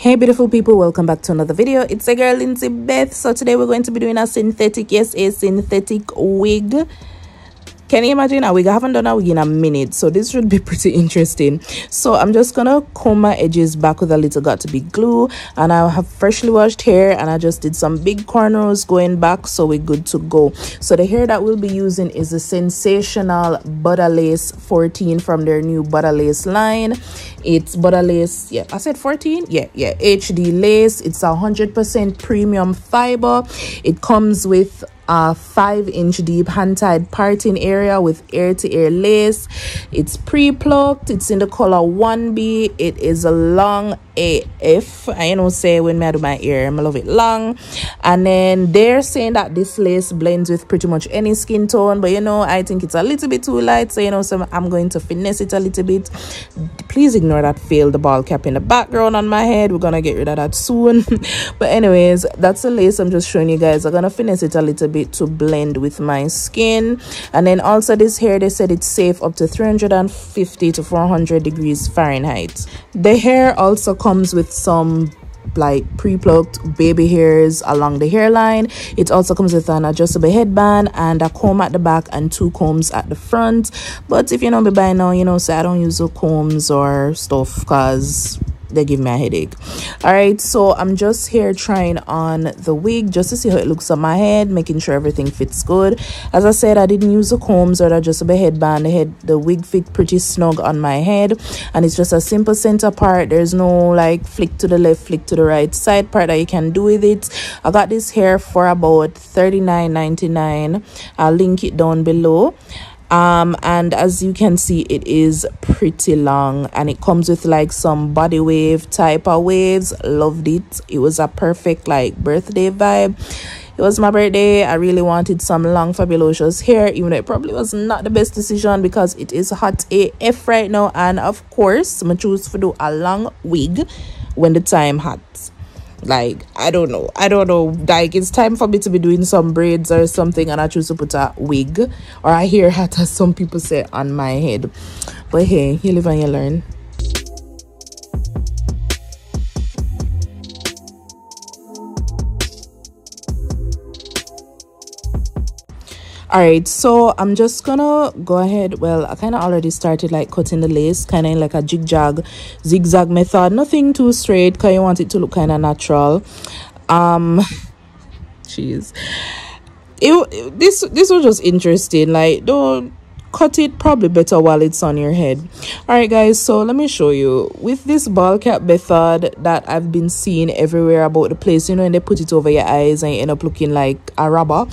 Hey beautiful people, welcome back to another video. It's a girl Lindsey Beth. So today we're going to be doing a synthetic wig. Can you imagine a wig? I haven't done a wig in a minute, so this should be pretty interesting. So I'm just gonna comb my edges back with a little got2b glue, and I have freshly washed hair, and I just did some big cornrows going back, so we're good to go. So the hair that we'll be using is the Sensational Butta Lace 14 from their new Butta Lace line. It's Butta Lace, yeah, I said 14, yeah, HD lace. It's 100% premium fiber. It comes with a 5-inch deep hand-tied parting area with ear-to-ear lace. It's pre-plucked. It's in the color 1B. It is a long AF. I know say when I do my ear, I love it long. And then they're saying that this lace blends with pretty much any skin tone, but you know, I think it's a little bit too light, so you know, so I'm going to finesse it a little bit. Please ignore that failed ball cap in the background on my head. We're gonna get rid of that soon. But anyways, that's the lace I'm just showing you guys. I'm gonna finesse it a little bit to blend with my skin. And then also this hair, they said it's safe up to 350 to 400 degrees Fahrenheit. The hair also comes with some like pre-plucked baby hairs along the hairline. It also comes with an adjustable headband and a comb at the back and 2 combs at the front. But if you know me by now, you know, so I don't use the combs or stuff because they give me a headache. All right, so I'm just here trying on the wig just to see how it looks on my head, making sure everything fits good. As I said, I didn't use the combs or adjustable headband. The wig fit pretty snug on my head, and it's just a simple center part. There's no like flick to the left, flick to the right side part that you can do with it. I got this hair for about $39.99. I'll link it down below. And as you can see, it is pretty long, and it comes with like some body wave type of waves. Loved it. It was a perfect like birthday vibe. It was my birthday. I really wanted some long fabulous hair, even though it probably was not the best decision because it is hot AF right now, and of course I choose to do a long wig when the time hot. Like I don't know, like it's time for me to be doing some braids or something, and I choose to put a wig or a hair hat, as some people say, on my head. But hey, you live and you learn. All right, so I'm just gonna go ahead. Well, I kind of already started like cutting the lace kind of in like a zigzag method. Nothing too straight because you want it to look kind of natural. Jeez, this was just interesting. Like, don't cut it, probably better while it's on your head. All right guys, so let me show you with this ball cap method that I've been seeing everywhere about the place, you know, and they put it over your eyes and you end up looking like a robber.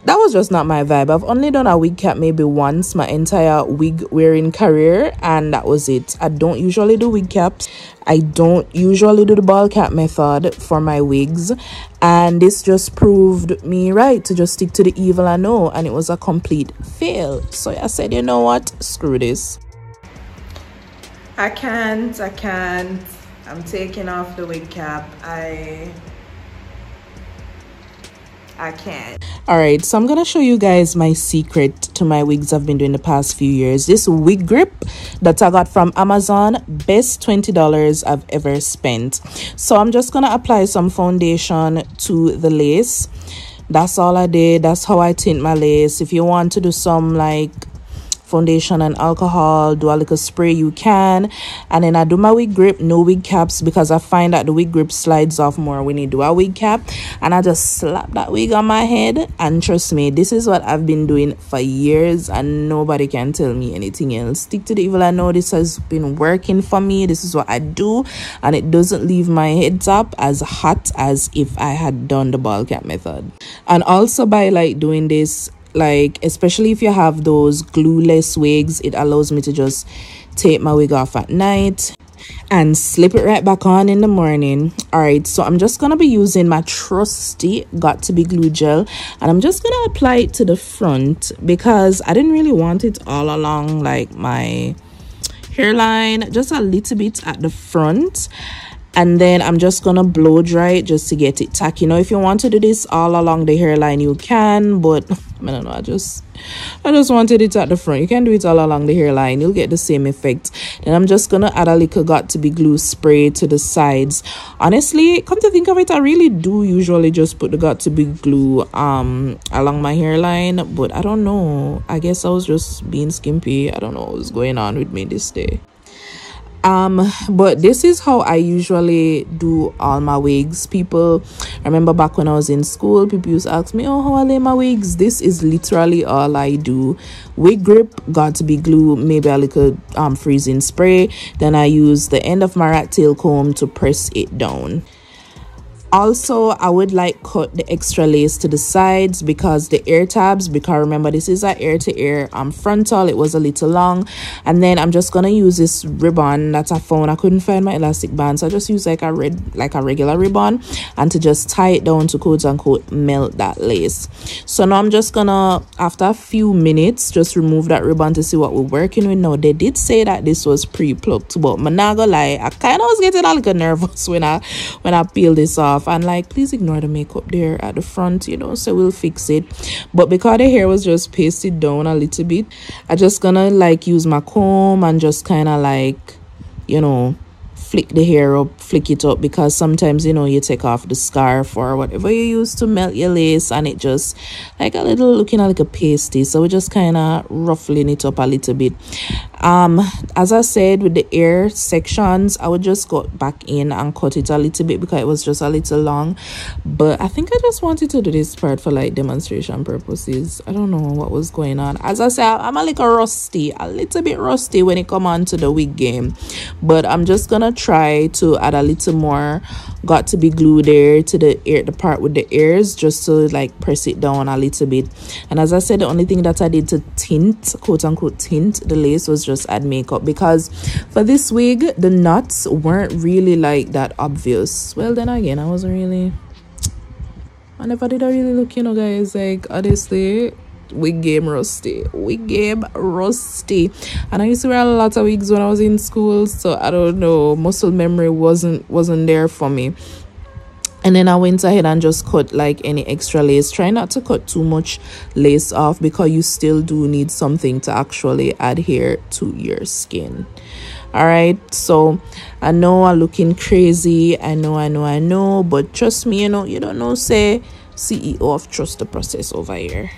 That was just not my vibe. I've only done a wig cap maybe once my entire wig wearing career, and that was it. I don't usually do wig caps. I don't usually do the ball cap method for my wigs, and this just proved me right to just stick to the evil I know, and it was a complete fail. So I said, you know what, screw this. I can't. I'm taking off the wig cap. I can't. All right, so I'm gonna show you guys my secret to my wigs I've been doing the past few years. This wig grip that I got from Amazon, best $20 I've ever spent. So I'm just gonna apply some foundation to the lace. That's all I did. That's how I tint my lace. If you want to do some like foundation and alcohol, do a little spray, you can. And then I do my wig grip, no wig caps, because I find that the wig grip slides off more when you do a wig cap. And I just slap that wig on my head, and trust me, this is what I've been doing for years, and nobody can tell me anything else. Stick to the evil I know. This has been working for me. This is what I do, and it doesn't leave my head top as hot as if I had done the ball cap method. And also by like doing this, like especially if you have those glueless wigs, it allows me to just take my wig off at night and slip it right back on in the morning. All right, so I'm just gonna be using my trusty got2b glue gel, and I'm just gonna apply it to the front because I didn't really want it all along like my hairline, just a little bit at the front. and then I'm just gonna blow dry it just to get it tacky. You know, if you want to do this all along the hairline, you can, but I don't know, I just wanted it at the front. You can do it all along the hairline, you'll get the same effect. Then I'm just gonna add a little got to be glue spray to the sides. Honestly, come to think of it, I really do usually just put the got to be glue along my hairline, but I don't know, I guess I was just being skimpy. I don't know what was going on with me this day. But this is how I usually do all my wigs. People, I remember back when I was in school, people used to ask me, oh, how I lay my wigs. This is literally all I do. Wig grip, got to be glue, maybe a little freezing spray. Then I use the end of my rat tail comb to press it down. Also, I would like cut the extra lace to the sides because the ear tabs, because remember this is a ear to ear frontal, it was a little long. And then I'm just gonna use this ribbon that I found. I couldn't find my elastic band, so I just use like a regular ribbon, and to just tie it down to quote unquote melt that lace. So now I'm just gonna, after a few minutes, just remove that ribbon to see what we're working with. Now they did say that this was pre-plucked, but I'm not gonna lie, I kind of was getting a little nervous when I peel this off. And like, please ignore the makeup there at the front, you know, so we'll fix it. But because the hair was just pasted down a little bit, I just gonna like use my comb and just kind of like, you know, flick the hair up, flick it up, because sometimes, you know, you take off the scarf or whatever you use to melt your lace and it just like a little looking like a pasty. So we're just kind of ruffling it up a little bit. As I said, with the ear sections, I would just go back in and cut it a little bit because it was just a little long. But I think I just wanted to do this part for like demonstration purposes. I don't know what was going on. As I said, I'm a little bit rusty when it come on to the wig game, but I'm just gonna try to add a little more got to be glue there to the ear, the part with the ears, just to like press it down a little bit. And as I said, the only thing that I did to tint, quote unquote tint the lace, was just add makeup, because for this wig the knots weren't really like that obvious. Well, then again, I never did I really look, you know, guys, like honestly, wig game rusty, and I used to wear a lot of wigs when I was in school, so I don't know, muscle memory wasn't there for me. And then I went ahead and just cut like any extra lace. Try not to cut too much lace off, because you still do need something to actually adhere to your skin. All right, so I know I'm looking crazy, I know, but trust me, you know, you don't know, say CEO of Trust the Process over here.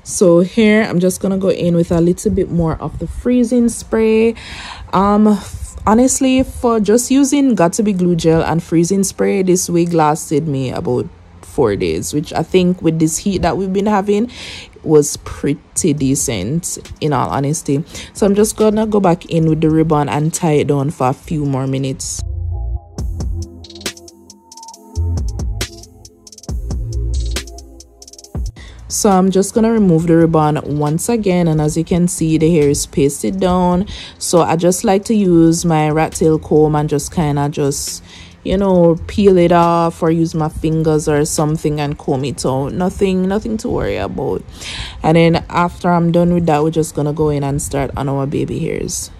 So here I'm just gonna go in with a little bit more of the freezing spray. Honestly, for just using got to be glue gel and freezing spray, this wig lasted me about 4 days, which I think with this heat that we've been having was pretty decent, in all honesty. So I'm just gonna go back in with the ribbon and tie it down for a few more minutes. So I'm just gonna remove the ribbon once again, and as you can see, the hair is pasted down. So I just like to use my rat tail comb and just kind of just, you know, peel it off, or use my fingers or something and comb it out. Nothing to worry about. And then after I'm done with that, we're just gonna go in and start on our baby hairs.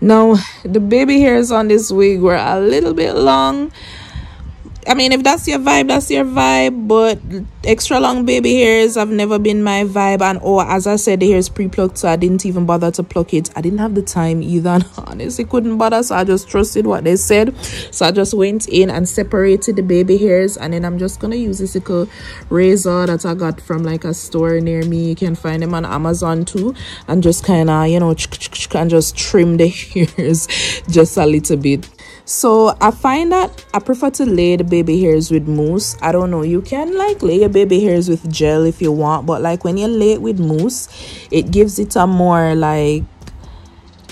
Now the baby hairs on this wig were a little bit long. I mean, if that's your vibe, that's your vibe. But extra long baby hairs have never been my vibe. And as I said, the hair is pre-plucked, so I didn't even bother to pluck it. I didn't have the time either, and honestly couldn't bother, so I just trusted what they said. So I just went in and separated the baby hairs, and then I'm just gonna use this little razor that I got from like a store near me. You can find them on Amazon too, and just kind of, you know, and just trim the hairs just a little bit. So I find that I prefer to lay the baby hairs with mousse. I don't know, you can like lay your baby hairs with gel if you want, but like when you lay it with mousse, it gives it a more like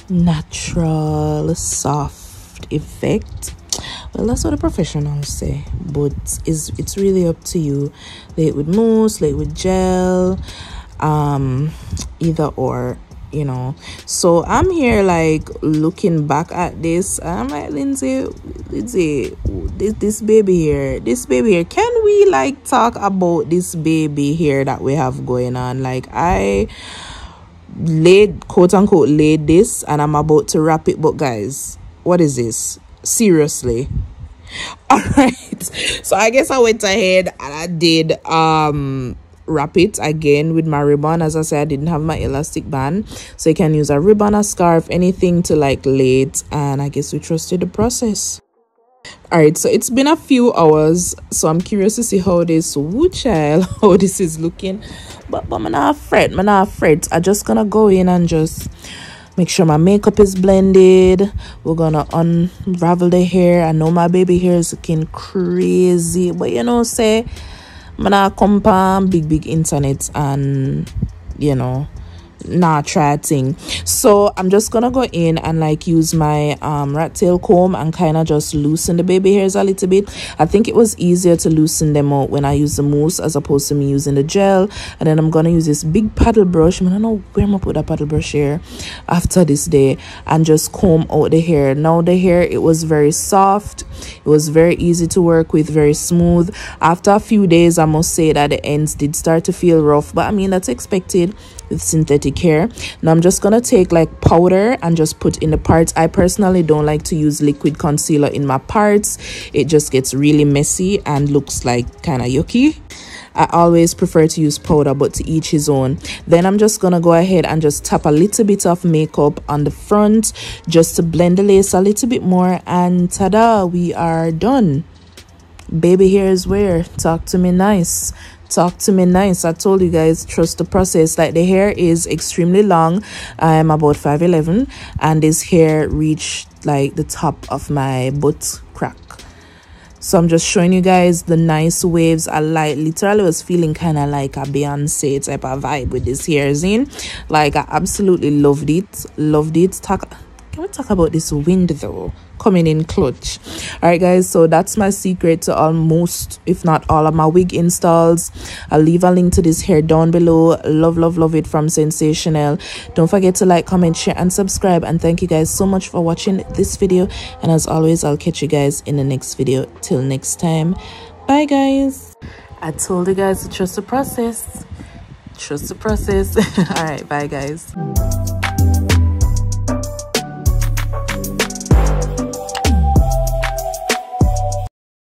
natural soft effect. Well, that's what the professionals say, but it's really up to you. Lay it with mousse, lay it with gel, either or, you know. So I'm here like looking back at this, I'm like, Lindsay, this baby here, can we like talk about this baby here that we have going on? Like, I laid, quote unquote, laid this and I'm about to wrap it, but guys, what is this? Seriously. All right, so I guess I went ahead and I did wrap it again with my ribbon. As I said, I didn't have my elastic band, so you can use a ribbon, a scarf, anything to like lay it, and I guess we trusted the process. All right, so it's been a few hours, so I'm curious to see how this how this is looking, but I'm not fret, I just gonna go in and just make sure my makeup is blended. We're gonna unravel the hair. I know my baby hair is looking crazy, but you know, say I'm gonna compare big internet and, you know, try a thing. So I'm just gonna go in and like use my rat tail comb and kind of just loosen the baby hairs a little bit. I think it was easier to loosen them out when I use the mousse as opposed to me using the gel. And then I'm gonna use this big paddle brush. I don't know where I'm gonna put that paddle brush here after this day, and just comb out the hair. Now the hair, it was very soft, it was very easy to work with, very smooth. After a few days, I must say that the ends did start to feel rough, but I mean, that's expected with synthetic hair. Now I'm just gonna take like powder and just put in the parts. I personally don't like to use liquid concealer in my parts. It just gets really messy and looks like kind of yucky. I always prefer to use powder, but to each his own. Then I'm just gonna go ahead and just tap a little bit of makeup on the front just to blend the lace a little bit more, and ta-da, we are done. Baby hairs wear. Talk to me nice. Talk to me nice. I told you guys, trust the process. Like, the hair is extremely long. I'm about 5'11", and this hair reached like the top of my butt crack. So I'm just showing you guys the nice waves. I like, literally was feeling kind of like a Beyonce type of vibe with this hairs in. Like, I absolutely loved it. Can we talk about this wind though? Coming in clutch. All right, guys, so that's my secret to almost, if not all, of my wig installs. I'll leave a link to this hair down below. Love it from Sensational. Don't forget to like, comment, share, and subscribe. And thank you guys so much for watching this video. And as always, I'll catch you guys in the next video. Till next time, bye guys. I told you guys to trust the process. Trust the process. All right, bye guys.